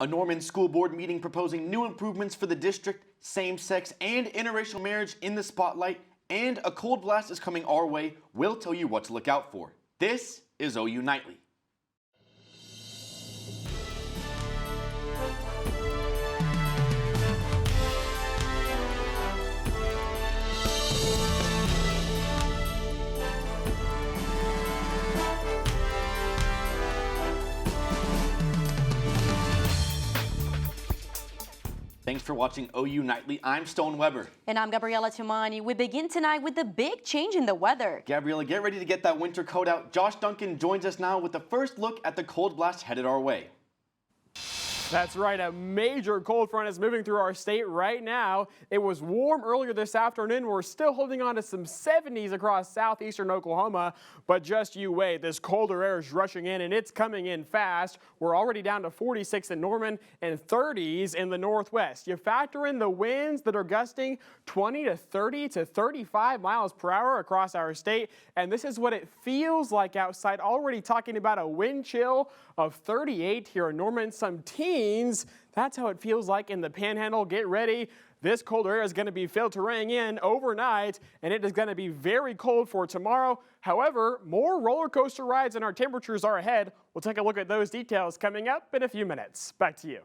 A Norman school board meeting proposing new improvements for the district, same-sex and interracial marriage in the spotlight, and a cold blast is coming our way. We'll tell you what to look out for. This is OU Nightly. Thanks for watching OU Nightly. I'm Stone Weber. And I'm Gabriela Tumani. We begin tonight with the big change in the weather. Gabriela, get ready to get that winter coat out. Josh Duncan joins us now with the first look at the cold blast headed our way. That's right, a major cold front is moving through our state right now. It was warm earlier this afternoon. We're still holding on to some 70s across southeastern Oklahoma, but just you wait. This colder air is rushing in and it's coming in fast. We're already down to 46 in Norman and 30s in the northwest. You factor in the winds that are gusting 20 to 30 to 35 miles per hour across our state, and this is what it feels like outside. Already talking about a wind chill of 38 here in Norman, some teens. That's how it feels like in the Panhandle. Get ready. This colder air is going to be filtering in overnight, and it is going to be very cold for tomorrow. However, more roller coaster rides and our temperatures are ahead. We'll take a look at those details coming up in a few minutes. Back to you.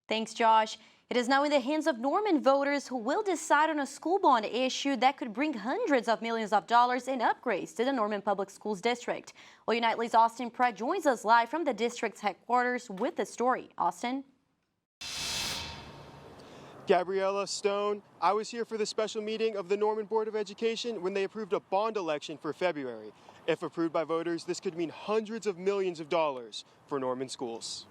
Thanks, Josh. It is now in the hands of Norman voters who will decide on a school bond issue that could bring hundreds of millions of dollars in upgrades to the Norman Public Schools District. OU Nightly's Austin Pratt joins us live from the district's headquarters with the story. Austin? Gabriela, Stone, I was here for the special meeting of the Norman Board of Education when they approved a bond election for February. If approved by voters, this could mean hundreds of millions of dollars for Norman schools.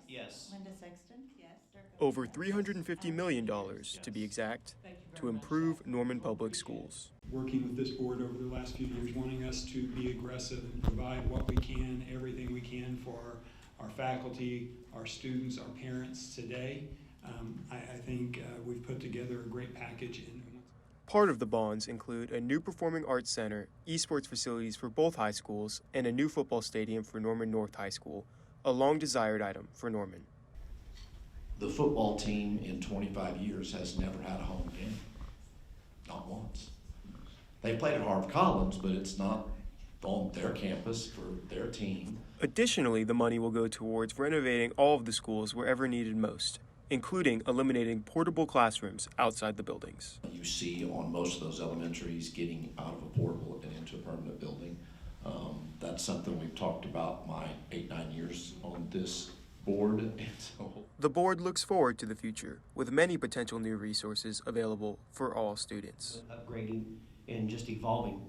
Yes. Linda Sexton? Yes. Over $350 million, to be exact, to improve Norman Public Schools. Working with this board over the last few years, wanting us to be aggressive and provide what we can, everything we can for our faculty, our students, our parents today. I think we've put together a great package. Part of the bonds include a new performing arts center, esports facilities for both high schools, and a new football stadium for Norman North High School, a long-desired item for Norman. The football team in 25 years has never had a home game, not once. They played at Harv Collins, but it's not on their campus for their team. Additionally, the money will go towards renovating all of the schools wherever needed most, including eliminating portable classrooms outside the buildings. You see on most of those elementaries getting out of a portable and into a permanent building. That's something we've talked about my 8-9 years on this board. And so the board looks forward to the future with many potential new resources available for all students. Upgrading and just evolving.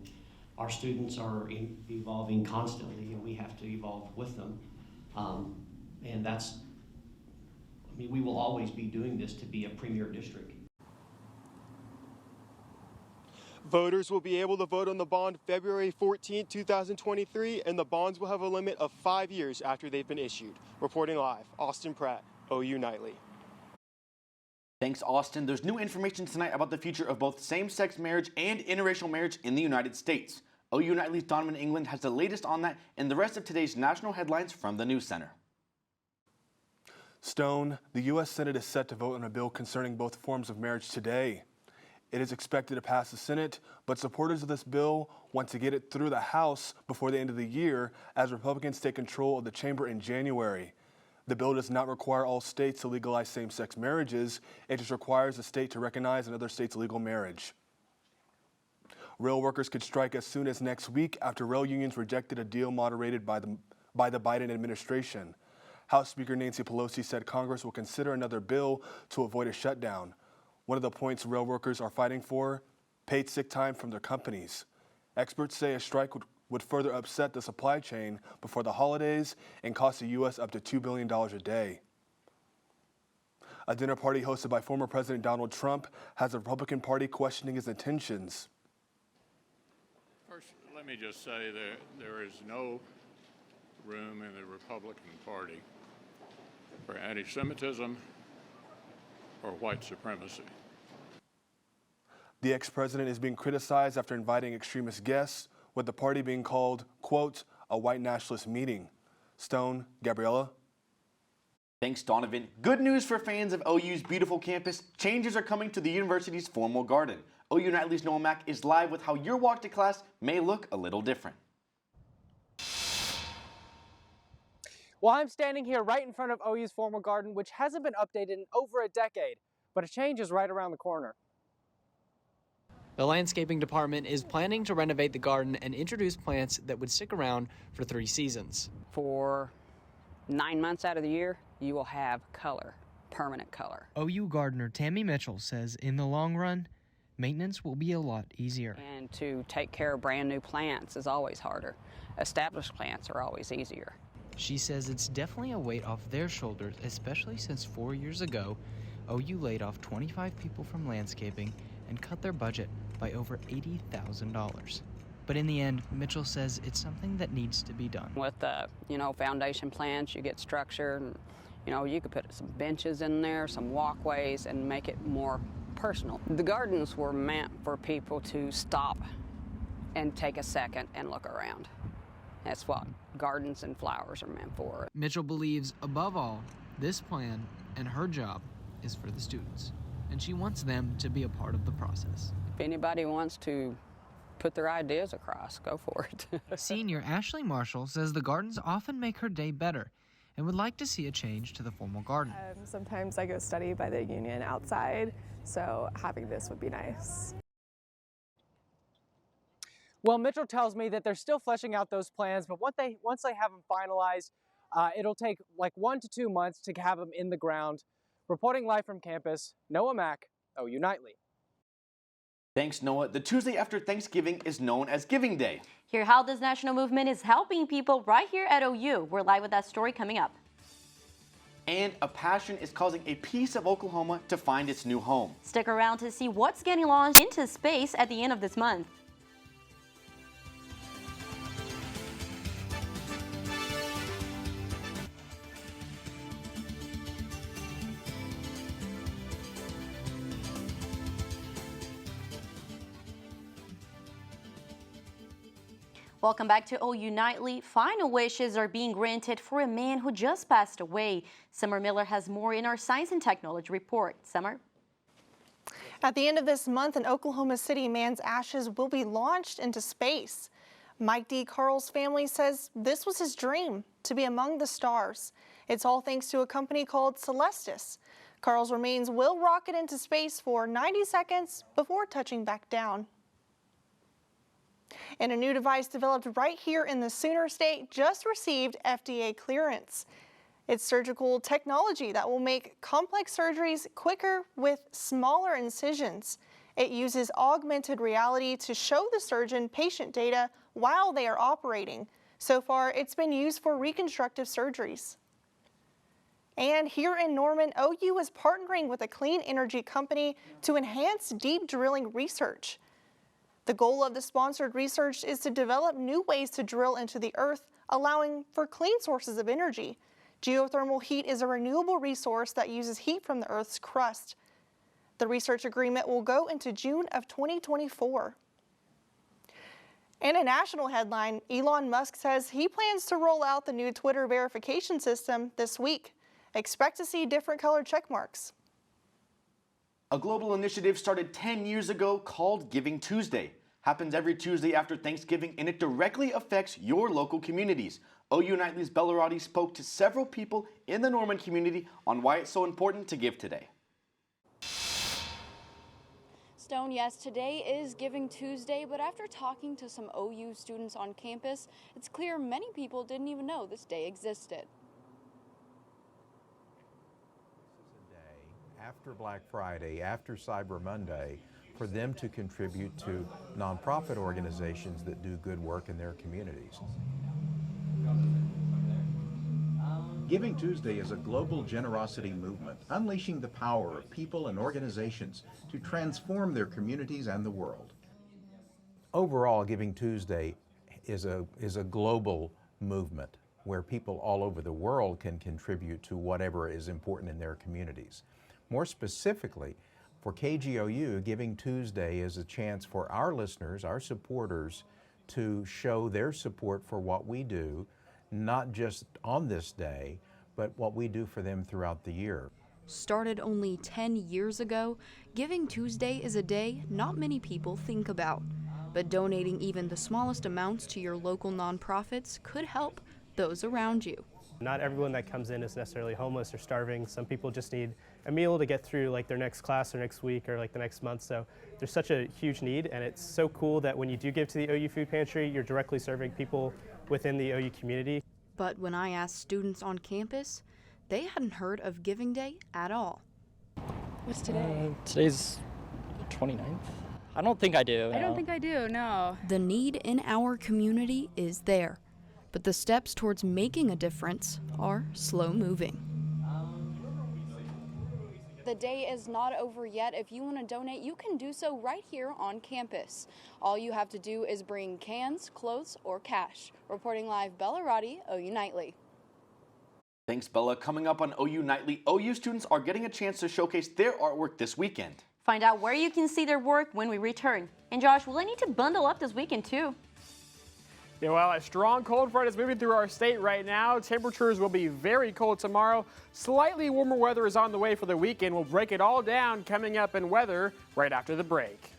Our students are evolving constantly and we have to evolve with them. And that's, I mean, we will always be doing this to be a premier district. Voters will be able to vote on the bond February 14, 2023, and the bonds will have a limit of 5 years after they've been issued. Reporting live, Austin Pratt, OU Nightly. Thanks, Austin. There's new information tonight about the future of both same-sex marriage and interracial marriage in the United States. OU Nightly's Donovan England has the latest on that and the rest of today's national headlines from the News Center. Stone, the U.S. Senate is set to vote on a bill concerning both forms of marriage today. It is expected to pass the Senate, but supporters of this bill want to get it through the House before the end of the year as Republicans take control of the chamber in January. The bill does not require all states to legalize same-sex marriages. It just requires a state to recognize another state's legal marriage. Rail workers could strike as soon as next week after rail unions rejected a deal moderated by the Biden administration. House Speaker Nancy Pelosi said Congress will consider another bill to avoid a shutdown. One of the points rail workers are fighting for, paid sick time from their companies. Experts say a strike would further upset the supply chain before the holidays and cost the U.S. up to $2 billion a day. A dinner party hosted by former President Donald Trump has the Republican Party questioning his intentions. First, let me just say that there is no room in the Republican Party for anti-Semitism or white supremacy. The ex-president is being criticized after inviting extremist guests, with the party being called, quote, a white nationalist meeting. Stone, Gabriela. Thanks, Donovan. Good news for fans of OU's beautiful campus. Changes are coming to the university's formal garden. OU Nightly's Noah Mack is live with how your walk to class may look a little different. Well, I'm standing here right in front of OU's formal garden, which hasn't been updated in over a decade, but a change is right around the corner. The landscaping department is planning to renovate the garden and introduce plants that would stick around for 3 seasons. For 9 months out of the year, you will have color, permanent color. OU gardener Tammy Mitchell says in the long run, maintenance will be a lot easier. And to take care of brand new plants is always harder. Established plants are always easier. She says it's definitely a weight off their shoulders, especially since 4 years ago, OU laid off 25 people from landscaping and cut their budget by over $80,000. But in the end, Mitchell says it's something that needs to be done. With the, foundation plants, you get structure, and, you could put some benches in there, some walkways, and make it more personal. The gardens were meant for people to stop and take a second and look around. That's what gardens and flowers are meant for. Mitchell believes, above all, this plan and her job is for the students, and she wants them to be a part of the process. If anybody wants to put their ideas across, go for it. Senior Ashley Marshall says the gardens often make her day better and would like to see a change to the formal garden. Sometimes I go study by the union outside, so having this would be nice. Well, Mitchell tells me that they're still fleshing out those plans, but once they have them finalized, it'll take like 1 to 2 months to have them in the ground. Reporting live from campus, Noah Mack, OU Nightly. Thanks, Noah. The Tuesday after Thanksgiving is known as Giving Day. Hear how this national movement is helping people right here at OU. We're live with that story coming up. And a passion is causing a piece of Oklahoma to find its new home. Stick around to see what's getting launched into space at the end of this month. Welcome back to OU Nightly. Final wishes are being granted for a man who just passed away. Summer Miller has more in our Science and Technology report. Summer? At the end of this month, an Oklahoma City man's ashes will be launched into space. Mike D. Carl's family says this was his dream, to be among the stars. It's all thanks to a company called Celestis. Carl's remains will rocket into space for 90 seconds before touching back down. And a new device developed right here in the Sooner State just received FDA clearance. It's surgical technology that will make complex surgeries quicker with smaller incisions. It uses augmented reality to show the surgeon patient data while they are operating. So far, it's been used for reconstructive surgeries. And here in Norman, OU is partnering with a clean energy company to enhance deep drilling research. The goal of the sponsored research is to develop new ways to drill into the earth, allowing for clean sources of energy. Geothermal heat is a renewable resource that uses heat from the earth's crust. The research agreement will go into June of 2024. In a national headline, Elon Musk says he plans to roll out the new Twitter verification system this week. Expect to see different colored check marks. A global initiative started 10 years ago called Giving Tuesday. Happens every Tuesday after Thanksgiving, and it directly affects your local communities. OU Nightly's Bella Roddy spoke to several people in the Norman community on why it's so important to give today. Stone, yes, today is Giving Tuesday, but after talking to some OU students on campus, it's clear many people didn't even know this day existed. After Black Friday, after Cyber Monday, for them to contribute to nonprofit organizations that do good work in their communities. Giving Tuesday is a global generosity movement, unleashing the power of people and organizations to transform their communities and the world. Overall, Giving Tuesday is a global movement where people all over the world can contribute to whatever is important in their communities. More specifically, for KGOU, Giving Tuesday is a chance for our listeners, our supporters, to show their support for what we do not just on this day, but what we do for them throughout the year. Started only 10 years ago, Giving Tuesday is a day not many people think about. But donating even the smallest amounts to your local nonprofits could help those around you. Not everyone that comes in is necessarily homeless or starving. Some people just need a meal to get through like their next class or next week or like the next month. So there's such a huge need, and it's so cool that when you do give to the OU Food Pantry, you're directly serving people within the OU community. But when I asked students on campus, they hadn't heard of Giving Day at all. What's today? Today's 29th. I don't think I do. I don't think I do, no. The need in our community is there, but the steps towards making a difference are slow moving. The day is not over yet. If you want to donate, you can do so right here on campus. All you have to do is bring cans, clothes, or cash. Reporting live, Bella, Roddy, OU Nightly. Thanks, Bella. Coming up on OU Nightly, OU students are getting a chance to showcase their artwork this weekend. Find out where you can see their work when we return. And Josh, will I need to bundle up this weekend too? Yeah, well, a strong cold front is moving through our state right now. Temperatures will be very cold tomorrow. Slightly warmer weather is on the way for the weekend. We'll break it all down coming up in weather right after the break.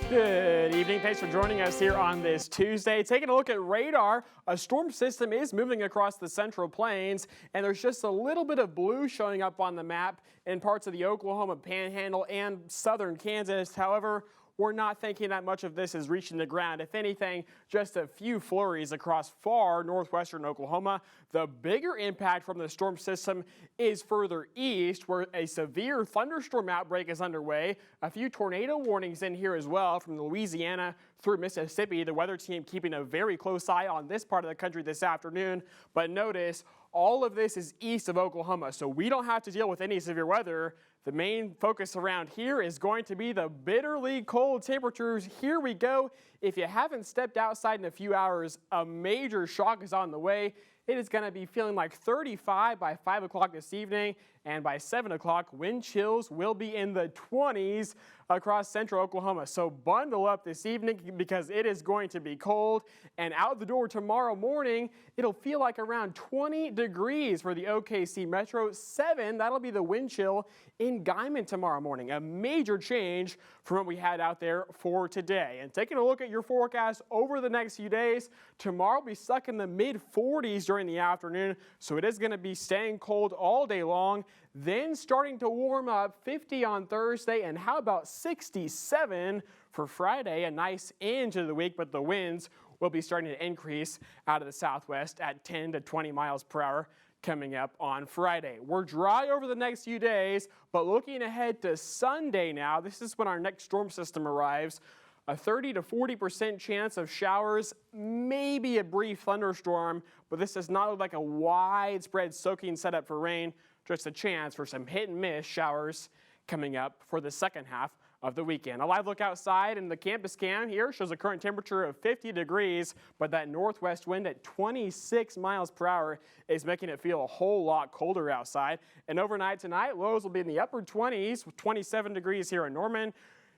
Good evening. Thanks for joining us here on this Tuesday. Taking a look at radar, a storm system is moving across the Central Plains, and there's just a little bit of blue showing up on the map in parts of the Oklahoma Panhandle and southern Kansas. However, we're not thinking that much of this is reaching the ground. If anything, just a few flurries across far northwestern Oklahoma. The bigger impact from the storm system is further east, where a severe thunderstorm outbreak is underway. A few tornado warnings in here as well from Louisiana through Mississippi. The weather team keeping a very close eye on this part of the country this afternoon. But notice, all of this is east of Oklahoma, so we don't have to deal with any severe weather. The main focus around here is going to be the bitterly cold temperatures. Here we go. If you haven't stepped outside in a few hours, a major shock is on the way. It is going to be feeling like 35 by 5 o'clock this evening, and by 7 o'clock, wind chills will be in the 20s across central Oklahoma. So bundle up this evening because it is going to be cold. And out the door tomorrow morning, it'll feel like around 20 degrees for the OKC Metro. 7, that'll be the wind chill in Guyman tomorrow morning. A major change from what we had out there for today. And taking a look at your forecast over the next few days, tomorrow will be stuck in the mid-40s during the afternoon. So it is going to be staying cold all day long. Then starting to warm up, 50 on Thursday, and how about 67 for Friday? A nice end to the week, but the winds will be starting to increase out of the southwest at 10 to 20 miles per hour coming up on Friday. We're dry over the next few days, but looking ahead to Sunday now, this is when our next storm system arrives. A 30 to 40% chance of showers, maybe a brief thunderstorm, but this does not look like a widespread soaking setup for rain. Just a chance for some hit and miss showers coming up for the second half of the weekend. A live look outside in the campus cam here shows a current temperature of 50 degrees, but that northwest wind at 26 miles per hour is making it feel a whole lot colder outside. And overnight tonight, lows will be in the upper 20s with 27 degrees here in Norman.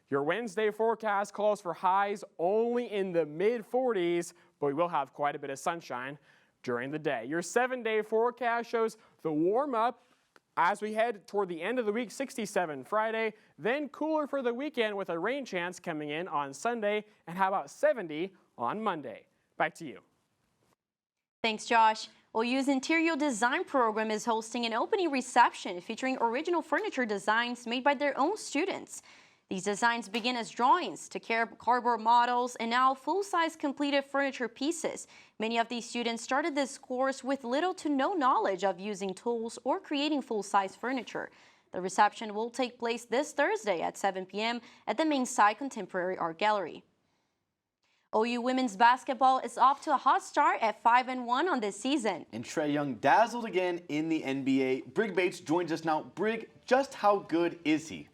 Your Wednesday forecast calls for highs only in the mid-40s, but we will have quite a bit of sunshine during the day. Your 7-day forecast shows the warm up as we head toward the end of the week, 67 Friday, then cooler for the weekend with a rain chance coming in on Sunday, and how about 70 on Monday? Back to you. Thanks, Josh. OU's Interior Design Program is hosting an opening reception featuring original furniture designs made by their own students. These designs begin as drawings to cardboard models and now full-size completed furniture pieces. Many of these students started this course with little to no knowledge of using tools or creating full-size furniture. The reception will take place this Thursday at 7 p.m. at the main site Contemporary Art Gallery. OU women's basketball is off to a hot start at 5-1 on this season. And Trae Young dazzled again in the NBA. Brigg Bates joins us now. Brigg, just how good is he?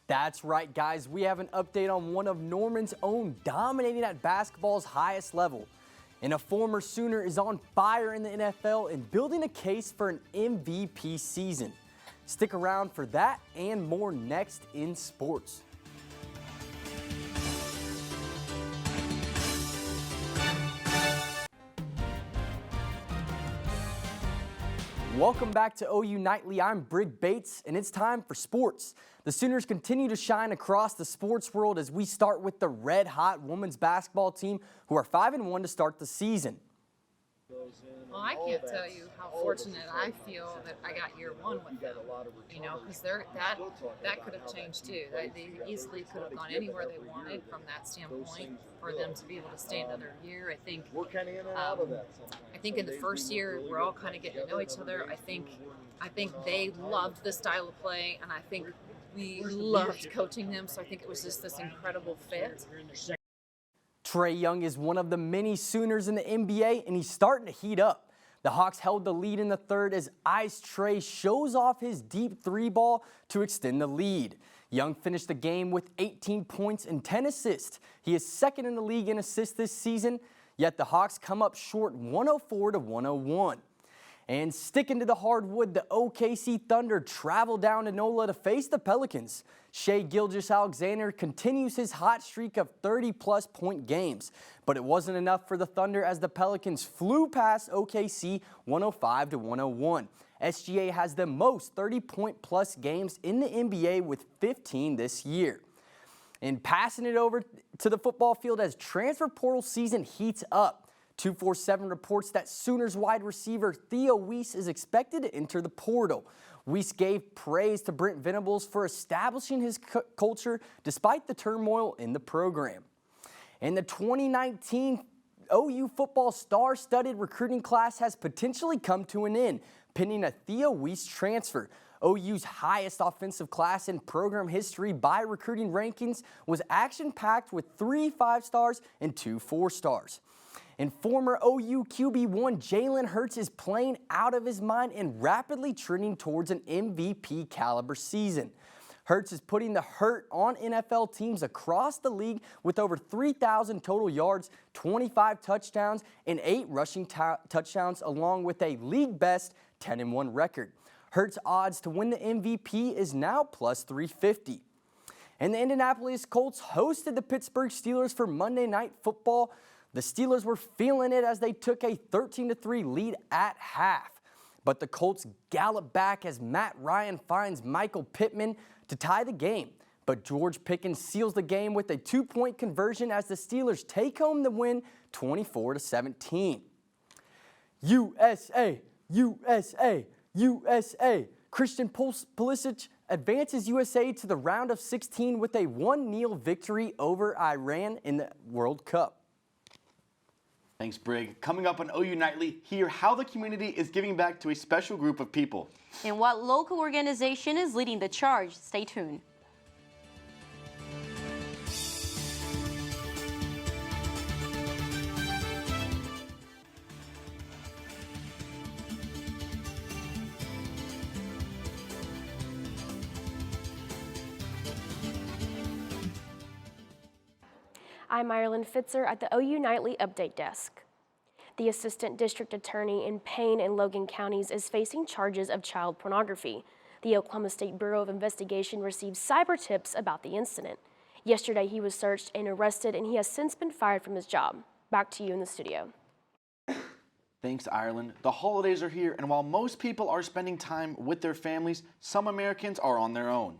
That's right, guys. We have an update on one of Norman's own dominating at basketball's highest level. And a former Sooner is on fire in the NFL and building a case for an MVP season. Stick around for that and more next in sports. Welcome back to OU Nightly. I'm Brigg Bates, and it's time for sports. The Sooners continue to shine across the sports world as we start with the red-hot women's basketball team, who are 5-1 to start the season. Well, I can't tell you how fortunate I feel that I got year one with them, you know, because that could have changed too. They easily could have gone anywhere they wanted from that standpoint for them to be able to stay another year. I think in the first year we're all kind of getting to know each other. I think they loved the style of play, and I think we loved coaching them. So I think it was just this incredible fit. Trae Young is one of the many Sooners in the NBA, and he's starting to heat up. The Hawks held the lead in the third as Ice Trae shows off his deep three ball to extend the lead. Young finished the game with 18 points and 10 assists. He is second in the league in assists this season, yet the Hawks come up short 104-101. And sticking to the hardwood, the OKC Thunder travel down to NOLA to face the Pelicans. Shai Gilgeous-Alexander continues his hot streak of 30-plus point games. But it wasn't enough for the Thunder as the Pelicans flew past OKC 105-101. SGA has the most 30-point-plus games in the NBA with 15 this year. And passing it over to the football field as transfer portal season heats up. 247 reports that Sooners wide receiver Theo Weiss is expected to enter the portal. Weiss gave praise to Brent Venables for establishing his culture despite the turmoil in the program. And the 2019 OU football star-studded recruiting class has potentially come to an end, pending a Theo Weiss transfer. OU's highest offensive class in program history by recruiting rankings was action-packed with 3 5-stars and 2 4-stars. And former OU QB1 Jalen Hurts is playing out of his mind and rapidly trending towards an MVP caliber season. Hurts is putting the hurt on NFL teams across the league with over 3,000 total yards, 25 touchdowns, and 8 rushing touchdowns, along with a league-best 10-1 record. Hurts' odds to win the MVP is now plus 350. And the Indianapolis Colts hosted the Pittsburgh Steelers for Monday Night Football. The Steelers were feeling it as they took a 13-3 lead at half. But the Colts gallop back as Matt Ryan finds Michael Pittman to tie the game. But George Pickens seals the game with a 2-point conversion as the Steelers take home the win 24-17. USA, USA, USA. Christian Pulisic advances USA to the round of 16 with a 1-0 victory over Iran in the World Cup. Thanks, Brigg. Coming up on OU Nightly, hear how the community is giving back to a special group of people. And what local organization is leading the charge? Stay tuned. I'm Ireland Fitzer at the OU Nightly Update Desk. The Assistant District Attorney in Payne and Logan counties is facing charges of child pornography. The Oklahoma State Bureau of Investigation received cyber tips about the incident. Yesterday, he was searched and arrested, and he has since been fired from his job. Back to you in the studio. Thanks, Ireland. The holidays are here, and while most people are spending time with their families, some Americans are on their own.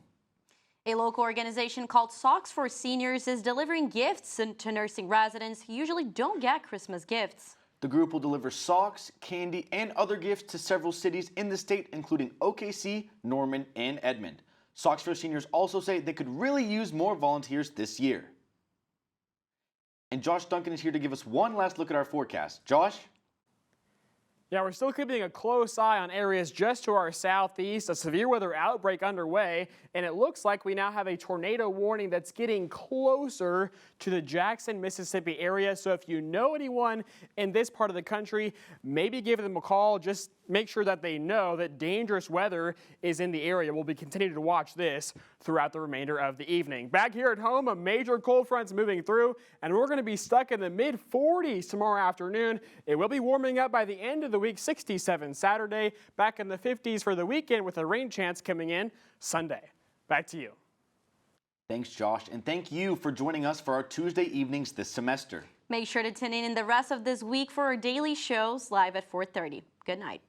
A local organization called Socks for Seniors is delivering gifts to nursing residents who usually don't get Christmas gifts. The group will deliver socks, candy, and other gifts to several cities in the state, including OKC, Norman, and Edmond. Socks for Seniors also say they could really use more volunteers this year. And Josh Duncan is here to give us one last look at our forecast. Josh? Yeah, we're still keeping a close eye on areas just to our southeast, a severe weather outbreak underway, and it looks like we now have a tornado warning that's getting closer to the Jackson, Mississippi area. So if you know anyone in this part of the country, maybe give them a call. Just make sure that they know that dangerous weather is in the area. We'll be continuing to watch this throughout the remainder of the evening. Back here at home, a major cold front's moving through, and we're going to be stuck in the mid-40s tomorrow afternoon. It will be warming up by the end of the week, 67 Saturday, back in the 50s for the weekend with a rain chance coming in Sunday. Back to you. Thanks, Josh, and thank you for joining us for our Tuesday evenings this semester. Make sure to tune in the rest of this week for our daily shows live at 4:30. Good night.